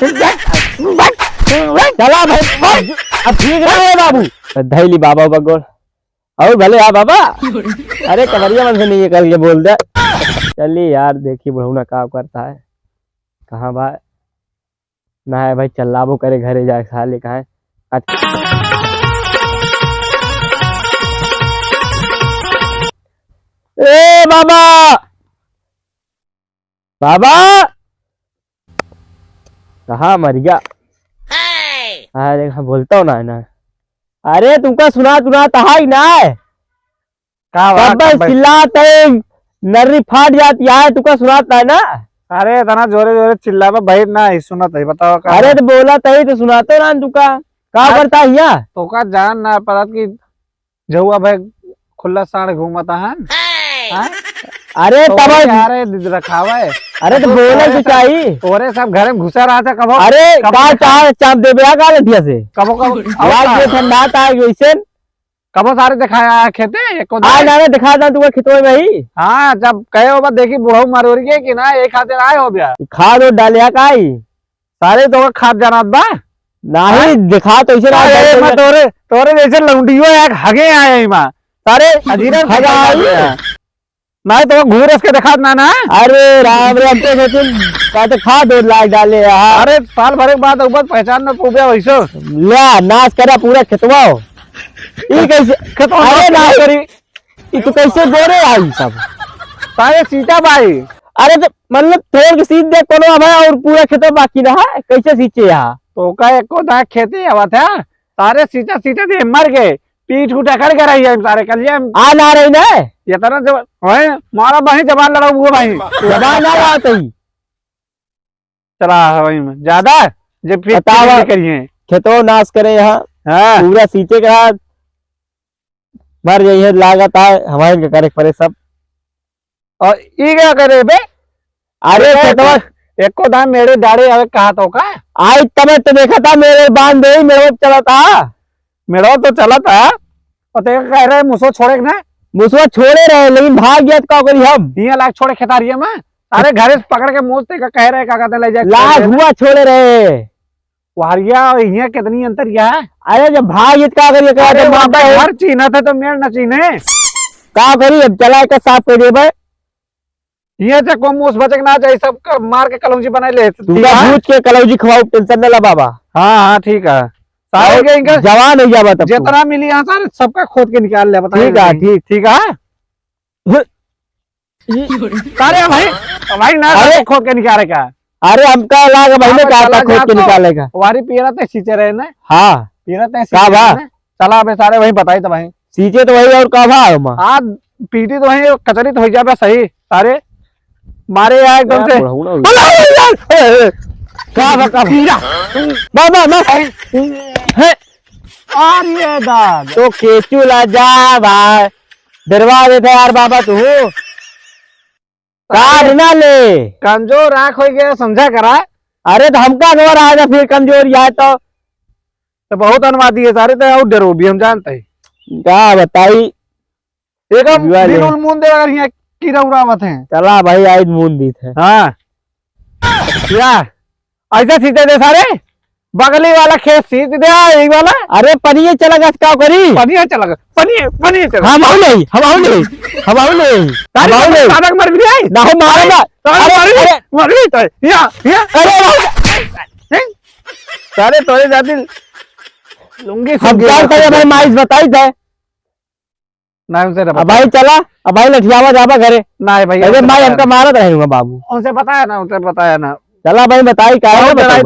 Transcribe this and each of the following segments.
चला भाई अब ठीक है बाबू धैली बाबा बगोल और भले हाँ बाबा। अरे कमरिया मन से नहीं करके बोल दे। चलिए यार देखिए बहू ना काम करता है कहाँ भाई ना है भाई चल्लाबो करे घरे जाए साले कहा है। ए बाबा बाबा कहा मर गया। अरे बोलता हूँ ना अरे तुमका सुना ही ना है चिल्लाते नर्री फाट जाती है तुमका सुनाता है ना। अरे इतना जोरे जोरे चिल्ला भाई ना ही सुनत है बताओ। अरे तो बोला तही तो सुनाते ना तुका का करता है तो का जान ना पता कि जहुआ भाई खुला साड़ घूमता है। अरे तो तब अरे रखावा है। अरे तो बोले तो चाहिए तोरे सब घर में घुसा रहा था कबो। अरे का चाप दे का लठिया से कबो ठंडा था वैसे कबो सारे दिखाया खेते ना दिखा था तुम्हें खितों में ही। हाँ जब कहे हो देखी बुढ़ऊ मरोरी के कि ना एक खातिर आए हो गया खाद और डालिया का सारे तो खाद जाना बा नहीं दिखा तो इसे तोरे तोरे जैसे लौंडियो एक हगे आए माँ सारे अजीरा नहीं तो घूर के दिखा ना। अरे राम राम तो खा दो लाग डाले यार। अरे साल भर के बाद ऊपर पहचान में पूछे वैसो ला नाश करा पूरा खेतवा कैसे अरे ना करी तू कैसे बोरे आई सब सारे सीता भाई। अरे तो मतलब थोड़ के सीध दे कोनो अब और पूरा खेतवा बाकी रहा कैसे सींचे यहाँ तो का एको दाग खेती आवा था सारे सीता सीता दे मर गए पीठ उठा कर के रही है सारे कल आ ना रही ना ये तरह जब मारा भाई जबान लड़ा हुआ भाई जबान ना बात ही चला भाई में ज्यादा जब करिए खेतों नाश करे यहाँ पूरा सींचे का मर जाइए लागत है हमारे करे परे सब। और ये क्या करे बे। अरे खेतवा एको दाम मेरे दाढ़े अगर कहा तो का आज तब तो देखा था मेरे बांध दे मेरे चला था मेरा तो चला था और ते कह रहे मुसो छोड़े ना मुसवा छोड़े रहे लेकिन भाग गया तो करी हम ये लाख छोड़े खेतारिया में अरे घरे से पकड़ के मुझ का कह रहे का ले जाए लाख हुआ छोड़े रहे वारिया और यहाँ कितनी अंतर यह है। अरे जब भाग का करिए हर चीना था तो मेड़ न चीने का करी अब चला के साफ कर दे भाई ये को मुँह बचक ना चाहिए सब मार के कलौजी बना ले भूज के कलौजी खवाओ टेंशन न ला बाबा। हाँ हाँ ठीक है सारे के जवान हो जावा तब जितना मिली यहाँ सारे सबका खोद के निकाल ले बता। ठीक है ठीक ठीक है सारे भाई भाई ना खोद के निकाले का। अरे हमका लाग भाई का खोद के निकालेगा वारी पीरा ते सींचे रहे ना। हाँ पीरा ते चला भाई सारे वही बताई तो भाई सींचे तो वही और का आज पीटी तो वही कचरी तो हो जाए सही सारे मारे यार एकदम से बाबा तो केचू ला जा भाई दरवाजे थे यार बाबा तू कार ना ले कमजोर आंख हो गया समझा करा। अरे तो हमका घर आएगा फिर कमजोर यार तो बहुत अनुवादी है सारे तो डरो भी हम जानते हैं क्या बताई एकदम मुंह दे अगर यहाँ कीड़ा उड़ावत है। चला भाई आज मून दी थे। हाँ क्या ऐसा सीते दे सारे बगली वाला खेत सीत दे एक वाला। अरे पनिये चला क्या करी पनिया चला पनिये चला हम आओ नहीं मर भी आई ना हम मारे ना मर भी तो अरे सारे तोरे जाती लुंगी हम क्या करे भाई माइस बताई थे ना उनसे भाई चला अब भाई लठियावा जावा घरे ना भाई अरे माई हमका मारत रहूंगा बाबू उनसे बताया ना चला भाई बताई का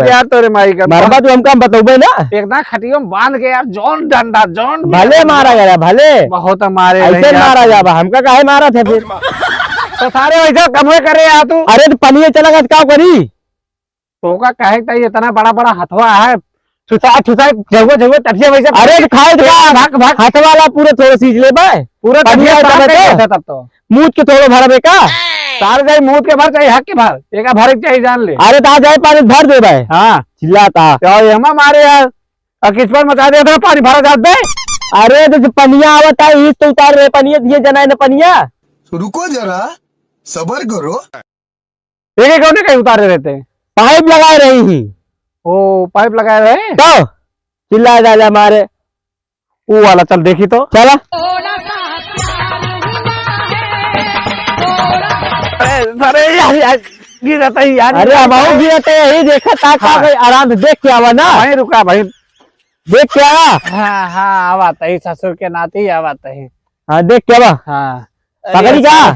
यार तोरे माई का मरबा तू हमका बतौबे ना एकदम खटियो में बांध के यार जॉन डंडा जॉन भले मारा गया भले बहुत मारे ऐसे मारा जावा हमका काहे मारा थे फिर तो सारे वैसे कमवे करे यार तू। अरे तो पनिये चला क्या करी तो का कहे चाहिए इतना बड़ा बड़ा हथवा है छुसा जगह टटिया वैसे। अरे खाए भाग हाथ वाला पूरे थोड़ा सींच ले भाई पूरा तब तो मुँह के थोड़ा भर का सारे जाए मुँह के भर चाहिए हक के भर एक भर चाहिए जान ले। अरे ता जाए पानी भर दे भाई। हाँ चिल्लाता हम मारे यार किस पर मचा दे तो पानी भरा जाते। अरे तो पनिया आवता है तो उतार रहे पनिया दिए जना न पनिया रुको जरा सबर करो एक कहीं उतारे रहते पाइप लगाए रही ही ओ पाइप लगाए हुए तो चिल्ला डाले हमारे। वो वाला, चल देखी तो। चला अरे यार यार गिर जाता है यार। अरे हम गिरा तो यही देखा था हाँ। आराम से देख के आवा ना, वहीं रुका भाई। देख के आवा। हाँ हाँ अब आता ही, ससुर के नाते ही अब आता ही। हाँ देख के आवा। हाँ पकड़ी का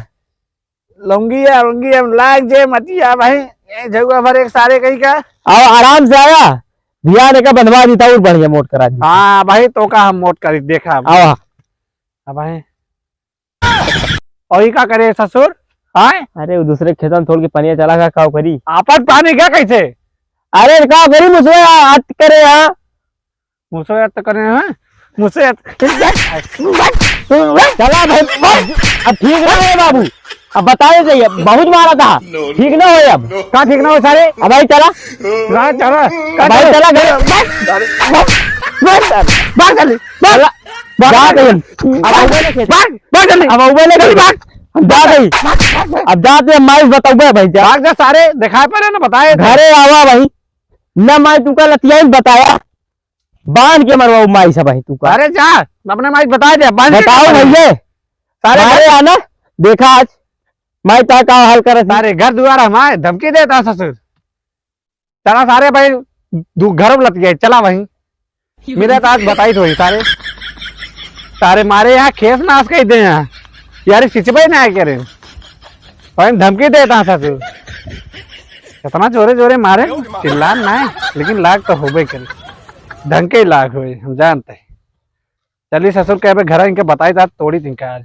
लुंगी अब लाग जे मतिया भाई, ये जगह भर एक सारे कहीं का। आओ आराम से आया, बिया ने का बनवा दी था और बढ़िया मोट करा दी। हाँ भाई तो का हम मोट करी देखा। आओ भाई और ही का करे ससुर? हाँ अरे वो दूसरे खेतन थोड़ के पनिया चला का काव करी। आपत पानी क्या कैसे? अरे का करी मुझे हाथ करे यहाँ मुझसे याद तो करे हैं मुझसे चला भाई। अब ठीक ना है बाबू, अब बताए चाहिए बहुत मारा था, ठीक ना हो अब। कहाँ ठीक ना हो सारे? अब भाई चला चला भाई चला घर अब जाते माइस बताऊ भाई भाग जा सारे, दिखाए पर ना बताए घरे आवा भाई न माई तू का लतिया बताया बांध के मरवाऊ माई से भाई तू का। अरे जा अपने माइक बता दे, बताओ भैया सारे सारे आना देखा आज माई ता का हाल करे सारे घर द्वार हमारे धमकी देता ससुर। चला सारे भाई घर लत गए, चला वहीं मेरे तो आज बताई तो सारे सारे मारे यहाँ खेस नाश कही दे यहाँ यार सिचबाई ना आए करे भाई धमकी देता ससुर। इतना जोरे जोरे मारे चिल्ला ना है, लेकिन लाग तो होबे करे, ढंग के ही लाग हुए हम जानते। चलिए ससुर कह घर इनके बताई था तोड़ी तिनका आज।